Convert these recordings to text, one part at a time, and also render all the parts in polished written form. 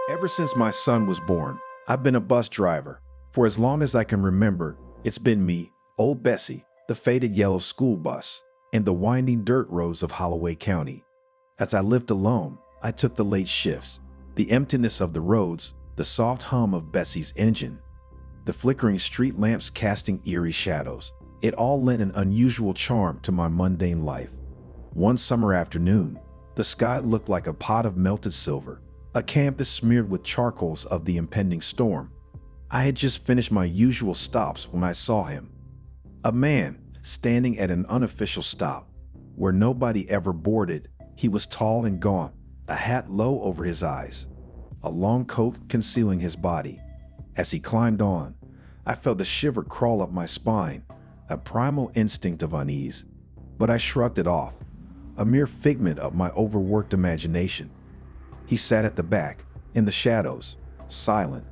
Ever since my son was born, I've been a bus driver. For as long as I can remember, it's been me, old Bessie, the faded yellow school bus, and the winding dirt roads of Holloway County. As I lived alone, I took the late shifts, the emptiness of the roads, the soft hum of Bessie's engine, the flickering street lamps casting eerie shadows. It all lent an unusual charm to my mundane life. One summer afternoon, the sky looked like a pot of melted silver, a canvas smeared with charcoals of the impending storm. I had just finished my usual stops when I saw him. A man standing at an unofficial stop, where nobody ever boarded. He was tall and gaunt, a hat low over his eyes, a long coat concealing his body. As he climbed on, I felt a shiver crawl up my spine, a primal instinct of unease. But I shrugged it off, a mere figment of my overworked imagination. He sat at the back, in the shadows, silent.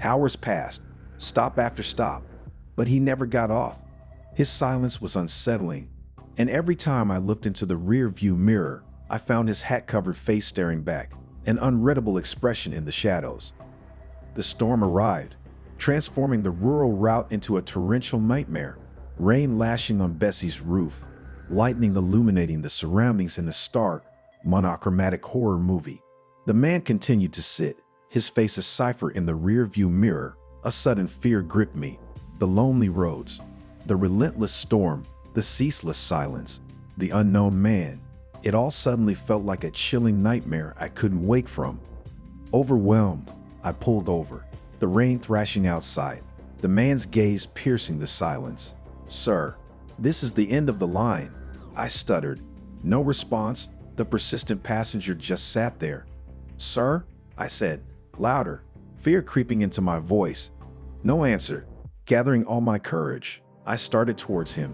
Hours passed, stop after stop, but he never got off. His silence was unsettling, and every time I looked into the rear-view mirror, I found his hat-covered face staring back, an unreadable expression in the shadows. The storm arrived, transforming the rural route into a torrential nightmare, rain lashing on Bessie's roof, lightning illuminating the surroundings in a stark, monochromatic horror movie. The man continued to sit, his face a cipher in the rear-view mirror. A sudden fear gripped me. The lonely roads, the relentless storm, the ceaseless silence, the unknown man. It all suddenly felt like a chilling nightmare I couldn't wake from. Overwhelmed, I pulled over, the rain thrashing outside, the man's gaze piercing the silence. "Sir, this is the end of the line," I stuttered. No response. The persistent passenger just sat there. "Sir?" I said, louder, fear creeping into my voice. No answer. Gathering all my courage, I started towards him,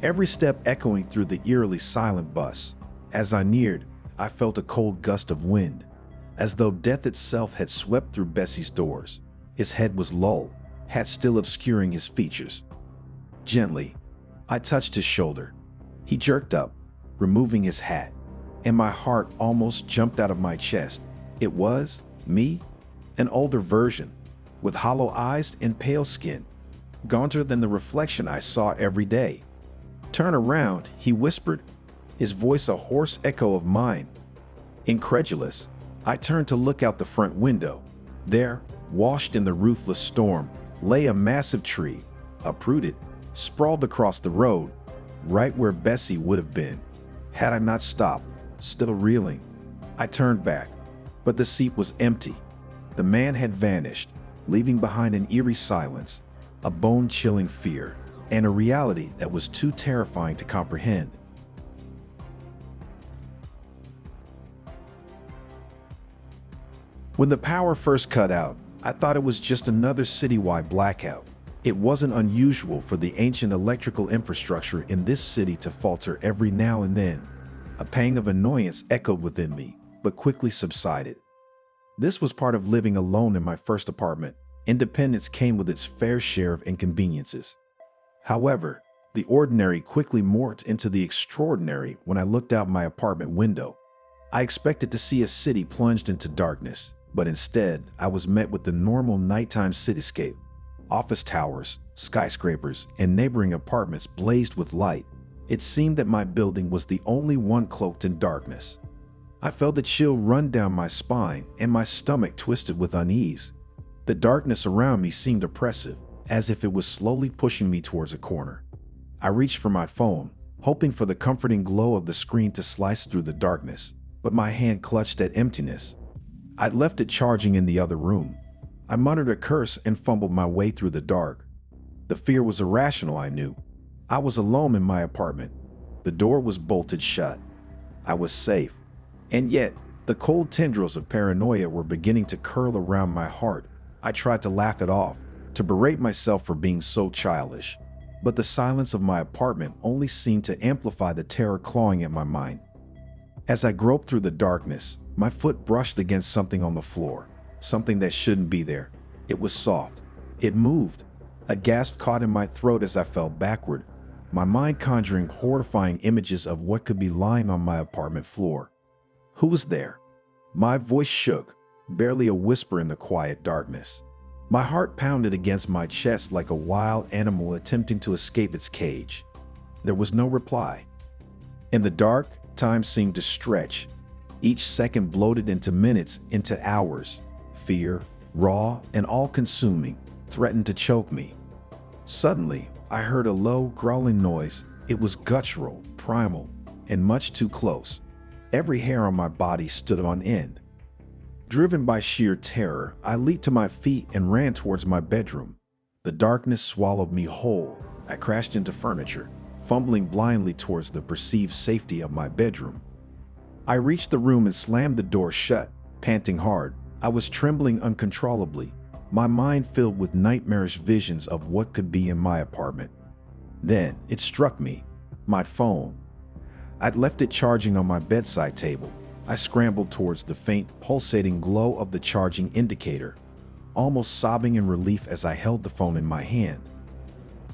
every step echoing through the eerily silent bus. As I neared, I felt a cold gust of wind, as though death itself had swept through Bessie's doors. His head was low, hat still obscuring his features. Gently, I touched his shoulder. He jerked up, removing his hat, and my heart almost jumped out of my chest. It was me, an older version, with hollow eyes and pale skin, gaunter than the reflection I saw every day. "Turn around," he whispered, his voice a hoarse echo of mine. Incredulous, I turned to look out the front window. There, washed in the ruthless storm, lay a massive tree, uprooted, sprawled across the road, right where Bessie would have been, had I not stopped, still reeling. I turned back, but the seat was empty. The man had vanished, leaving behind an eerie silence, a bone-chilling fear, and a reality that was too terrifying to comprehend. When the power first cut out, I thought it was just another citywide blackout. It wasn't unusual for the ancient electrical infrastructure in this city to falter every now and then. A pang of annoyance echoed within me, but quickly subsided. This was part of living alone in my first apartment. Independence came with its fair share of inconveniences. However, the ordinary quickly morphed into the extraordinary when I looked out my apartment window. I expected to see a city plunged into darkness, but instead I was met with the normal nighttime cityscape. Office towers, skyscrapers, and neighboring apartments blazed with light. It seemed that my building was the only one cloaked in darkness. I felt a chill run down my spine and my stomach twisted with unease. The darkness around me seemed oppressive, as if it was slowly pushing me towards a corner. I reached for my phone, hoping for the comforting glow of the screen to slice through the darkness, but my hand clutched at emptiness. I'd left it charging in the other room. I muttered a curse and fumbled my way through the dark. The fear was irrational, I knew. I was alone in my apartment. The door was bolted shut. I was safe. And yet, the cold tendrils of paranoia were beginning to curl around my heart. I tried to laugh it off, to berate myself for being so childish. But the silence of my apartment only seemed to amplify the terror clawing at my mind. As I groped through the darkness, my foot brushed against something on the floor, something that shouldn't be there. It was soft. It moved. A gasp caught in my throat as I fell backward, my mind conjuring horrifying images of what could be lying on my apartment floor. Who was there? My voice shook, barely a whisper in the quiet darkness. My heart pounded against my chest like a wild animal attempting to escape its cage. There was no reply. In the dark, time seemed to stretch. Each second bloated into minutes, into hours. Fear, raw and all-consuming, threatened to choke me. Suddenly, I heard a low, growling noise. It was guttural, primal, and much too close. Every hair on my body stood on end. Driven by sheer terror, I leaped to my feet and ran towards my bedroom. The darkness swallowed me whole. I crashed into furniture, fumbling blindly towards the perceived safety of my bedroom. I reached the room and slammed the door shut, panting hard. I was trembling uncontrollably, my mind filled with nightmarish visions of what could be in my apartment. Then it struck me. My phone. I'd left it charging on my bedside table. I scrambled towards the faint, pulsating glow of the charging indicator, almost sobbing in relief as I held the phone in my hand.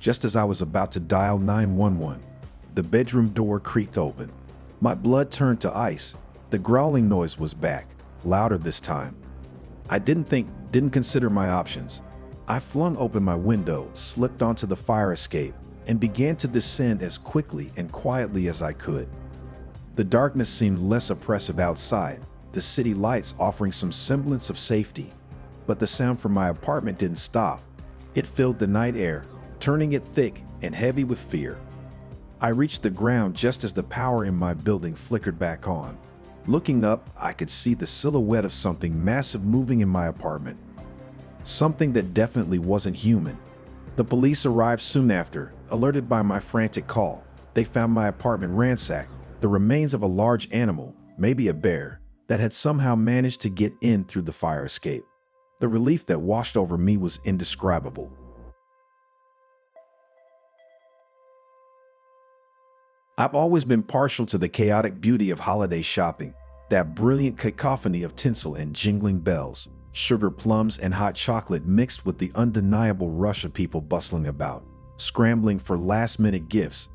Just as I was about to dial 911, the bedroom door creaked open. My blood turned to ice. The growling noise was back, louder this time. I didn't consider my options. I flung open my window, slipped onto the fire escape, and began to descend as quickly and quietly as I could. The darkness seemed less oppressive outside, the city lights offering some semblance of safety. But the sound from my apartment didn't stop. It filled the night air, turning it thick and heavy with fear. I reached the ground just as the power in my building flickered back on. Looking up, I could see the silhouette of something massive moving in my apartment. Something that definitely wasn't human. The police arrived soon after, alerted by my frantic call. They found my apartment ransacked, the remains of a large animal, maybe a bear, that had somehow managed to get in through the fire escape. The relief that washed over me was indescribable. I've always been partial to the chaotic beauty of holiday shopping, that brilliant cacophony of tinsel and jingling bells, sugar plums and hot chocolate mixed with the undeniable rush of people bustling about, scrambling for last-minute gifts.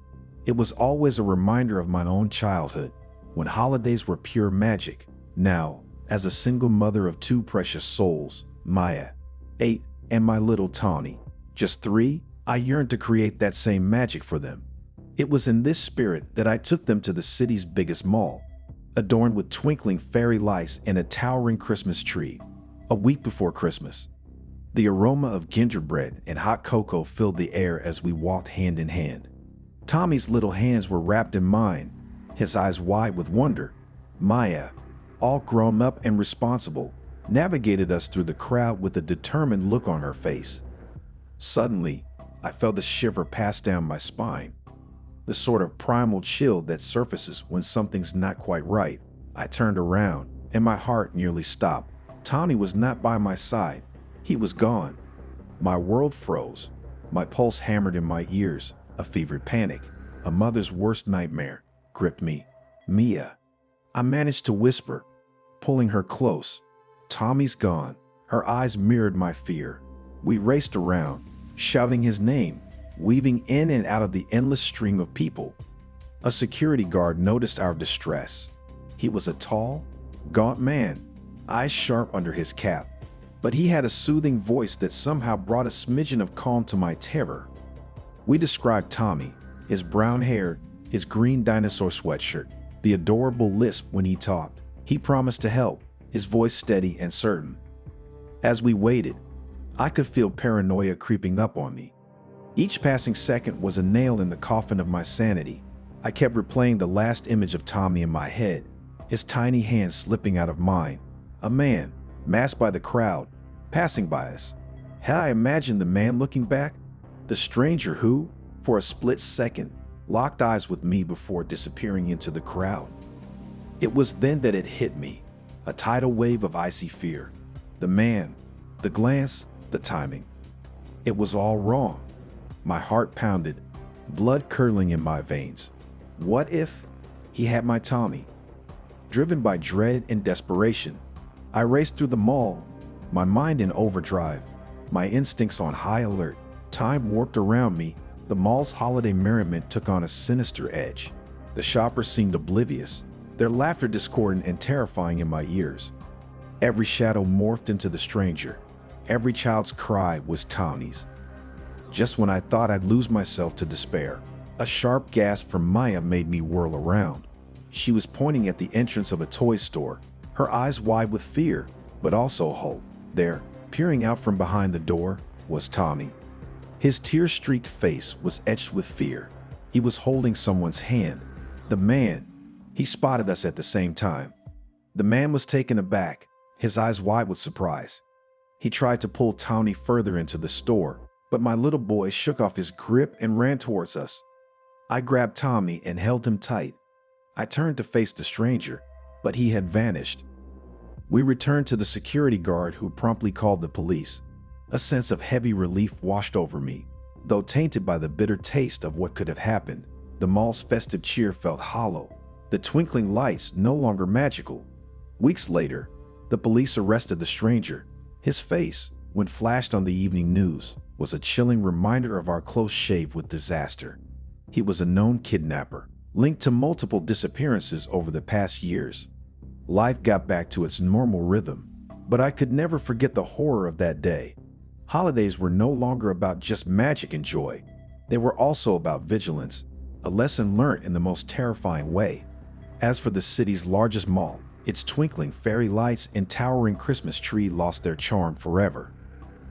It was always a reminder of my own childhood, when holidays were pure magic. Now, as a single mother of two precious souls, Maya, 8, and my little Tawny, just 3, I yearned to create that same magic for them. It was in this spirit that I took them to the city's biggest mall, adorned with twinkling fairy lights and a towering Christmas tree. A week before Christmas, the aroma of gingerbread and hot cocoa filled the air as we walked hand in hand. Tommy's little hands were wrapped in mine, his eyes wide with wonder. Maya, all grown up and responsible, navigated us through the crowd with a determined look on her face. Suddenly, I felt a shiver pass down my spine. The sort of primal chill that surfaces when something's not quite right. I turned around, and my heart nearly stopped. Tommy was not by my side. He was gone. My world froze. My pulse hammered in my ears. A fevered panic, a mother's worst nightmare, gripped me. Mia. I managed to whisper, pulling her close. Tommy's gone. Her eyes mirrored my fear. We raced around, shouting his name, weaving in and out of the endless stream of people. A security guard noticed our distress. He was a tall, gaunt man, eyes sharp under his cap, but he had a soothing voice that somehow brought a smidgen of calm to my terror. We described Tommy, his brown hair, his green dinosaur sweatshirt, the adorable lisp when he talked. He promised to help, his voice steady and certain. As we waited, I could feel paranoia creeping up on me. Each passing second was a nail in the coffin of my sanity. I kept replaying the last image of Tommy in my head, his tiny hands slipping out of mine. A man, masked by the crowd, passing by us. Had I imagined the man looking back? The stranger who, for a split second, locked eyes with me before disappearing into the crowd. It was then that it hit me, a tidal wave of icy fear. The man, the glance, the timing. It was all wrong. My heart pounded, blood curdling in my veins. What if he had my Tommy? Driven by dread and desperation, I raced through the mall, my mind in overdrive, my instincts on high alert. Time warped around me. The mall's holiday merriment took on a sinister edge. The shoppers seemed oblivious, their laughter discordant and terrifying in my ears. Every shadow morphed into the stranger. Every child's cry was Tawny's. Just when I thought I'd lose myself to despair, a sharp gasp from Maya made me whirl around. She was pointing at the entrance of a toy store, her eyes wide with fear, but also hope. There, peering out from behind the door, was Tommy. His tear-streaked face was etched with fear. He was holding someone's hand. The man. He spotted us at the same time. The man was taken aback, his eyes wide with surprise. He tried to pull Tommy further into the store, but my little boy shook off his grip and ran towards us. I grabbed Tommy and held him tight. I turned to face the stranger, but he had vanished. We returned to the security guard, who promptly called the police. A sense of heavy relief washed over me. Though tainted by the bitter taste of what could have happened, the mall's festive cheer felt hollow, the twinkling lights no longer magical. Weeks later, the police arrested the stranger. His face, when flashed on the evening news, was a chilling reminder of our close shave with disaster. He was a known kidnapper, linked to multiple disappearances over the past years. Life got back to its normal rhythm, but I could never forget the horror of that day. Holidays were no longer about just magic and joy. They were also about vigilance, a lesson learned in the most terrifying way. As for the city's largest mall, its twinkling fairy lights and towering Christmas tree lost their charm forever.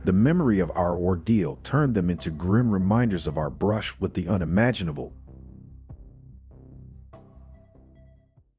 The memory of our ordeal turned them into grim reminders of our brush with the unimaginable.